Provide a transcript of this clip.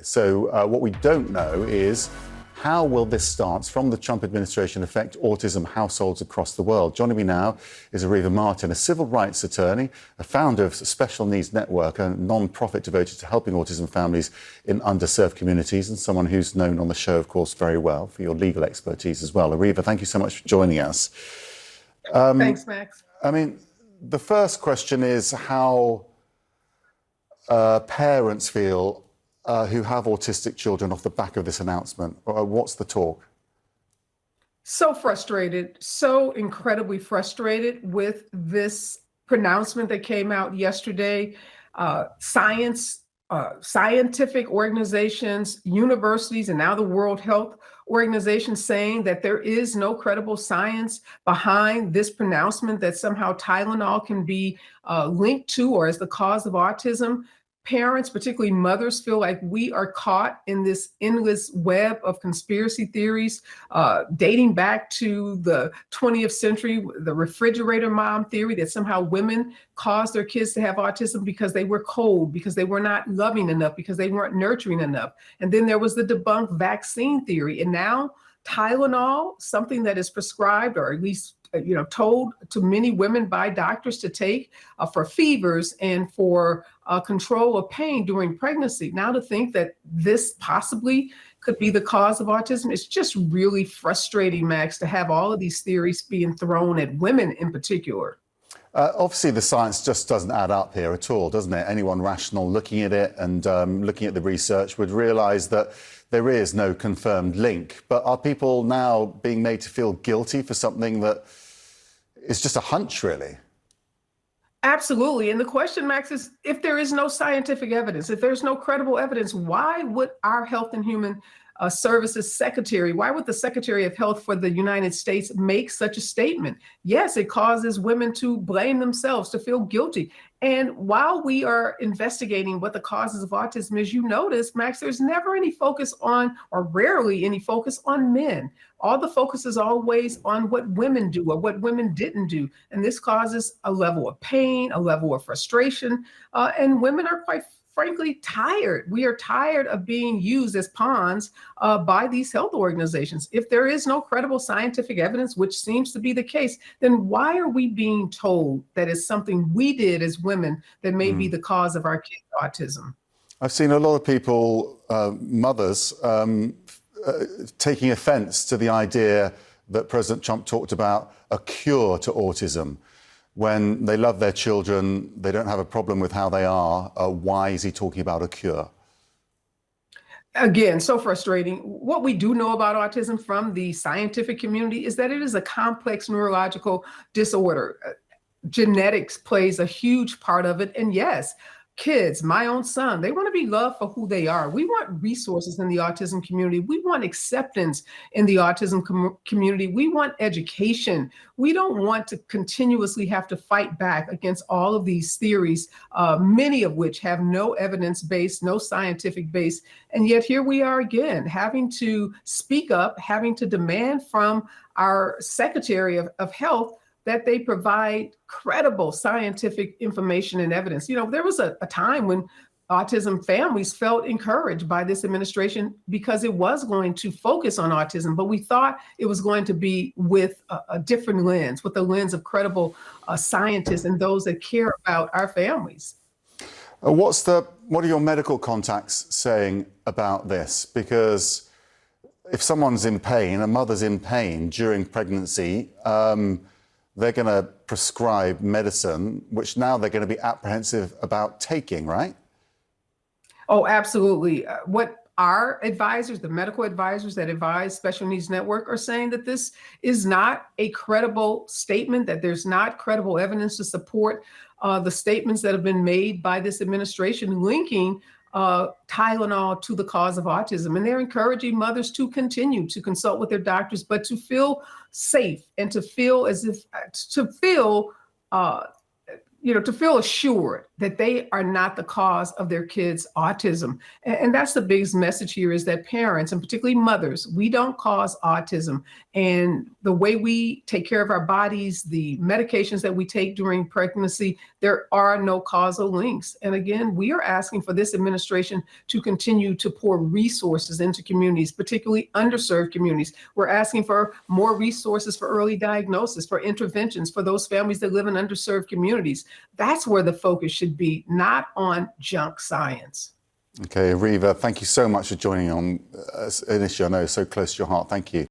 So what we don't know is how will this stance from the Trump administration affect autism households across the world? Joining me now is Areva Martin, a civil rights attorney, a founder of Special Needs Network, a non-profit devoted to helping autism families in underserved communities, and someone who's known on the show, of course, very well for your legal expertise as well. Areva, thank you so much for joining us. Thanks, Max. I mean, the first question is how parents feel who have autistic children off the back of this announcement. What's the talk? So frustrated, so incredibly frustrated with this pronouncement that came out yesterday. Scientific organizations, universities, and now the World Health Organization saying that there is no credible science behind this pronouncement that somehow Tylenol can be linked to or as the cause of autism. Parents, particularly mothers, feel like we are caught in this endless web of conspiracy theories dating back to the 20th century, the refrigerator mom theory that somehow women caused their kids to have autism because they were cold, because they were not loving enough, because they weren't nurturing enough. And then there was the debunked vaccine theory. And now Tylenol, something that is prescribed or at least told to many women by doctors to take for fevers and for control of pain during pregnancy. Now to think that this possibly could be the cause of autism, it's just really frustrating, Max, to have all of these theories being thrown at women in particular. Obviously, the science just doesn't add up here at all, doesn't it? Anyone rational looking at it and looking at the research would realize that there is no confirmed link. But are people now being made to feel guilty for something that is just a hunch, really? Absolutely. And the question, Max, is if there is no scientific evidence, if there's no credible evidence, why would our Health and Human Services Secretary, why would the Secretary of Health for the United States make such a statement? Yes, it causes women to blame themselves, to feel guilty. And while we are investigating what the causes of autism is, you notice, Max, there's never any focus on, or rarely any focus on men. All the focus is always on what women do or what women didn't do. And this causes a level of pain, a level of frustration, and women are quite frankly tired. We are tired of being used as pawns by these health organizations. If there is no credible scientific evidence, which seems to be the case, then why are we being told that it's something we did as women that may be the cause of our kids' autism? I've seen a lot of people, mothers, taking offense to the idea that President Trump talked about a cure to autism. When they love their children, they don't have a problem with how they are. Why is he talking about a cure? Again, so frustrating. What we do know about autism from the scientific community is that it is a complex neurological disorder. Genetics plays a huge part of it. And yes, kids, my own son, they want to be loved for who they are. We want resources in the autism community. We want acceptance in the autism community. We want education. We don't want to continuously have to fight back against all of these theories, many of which have no evidence base, no scientific base. And yet here we are again, having to speak up, having to demand from our Secretary of Health that they provide credible scientific information and evidence. There was a time when autism families felt encouraged by this administration because it was going to focus on autism, but we thought it was going to be with a different lens, with the lens of credible scientists and those that care about our families. What are your medical contacts saying about this? Because if someone's in pain, a mother's in pain during pregnancy, they're going to prescribe medicine, which now they're going to be apprehensive about taking, right? Oh, absolutely. What our advisors, the medical advisors that advise Special Needs Network, are saying that this is not a credible statement, that there's not credible evidence to support the statements that have been made by this administration linking Tylenol to the cause of autism. And they're encouraging mothers to continue to consult with their doctors, but to feel safe and to feel to feel assured that they are not the cause of their kids' autism. And that's the biggest message here, is that parents, and particularly mothers, we don't cause autism. And the way we take care of our bodies, the medications that we take during pregnancy, there are no causal links. And again, we are asking for this administration to continue to pour resources into communities, particularly underserved communities. We're asking for more resources for early diagnosis, for interventions for those families that live in underserved communities. That's where the focus should be, not on junk science. Okay, Areva, thank you so much for joining on an issue I know is so close to your heart. Thank you.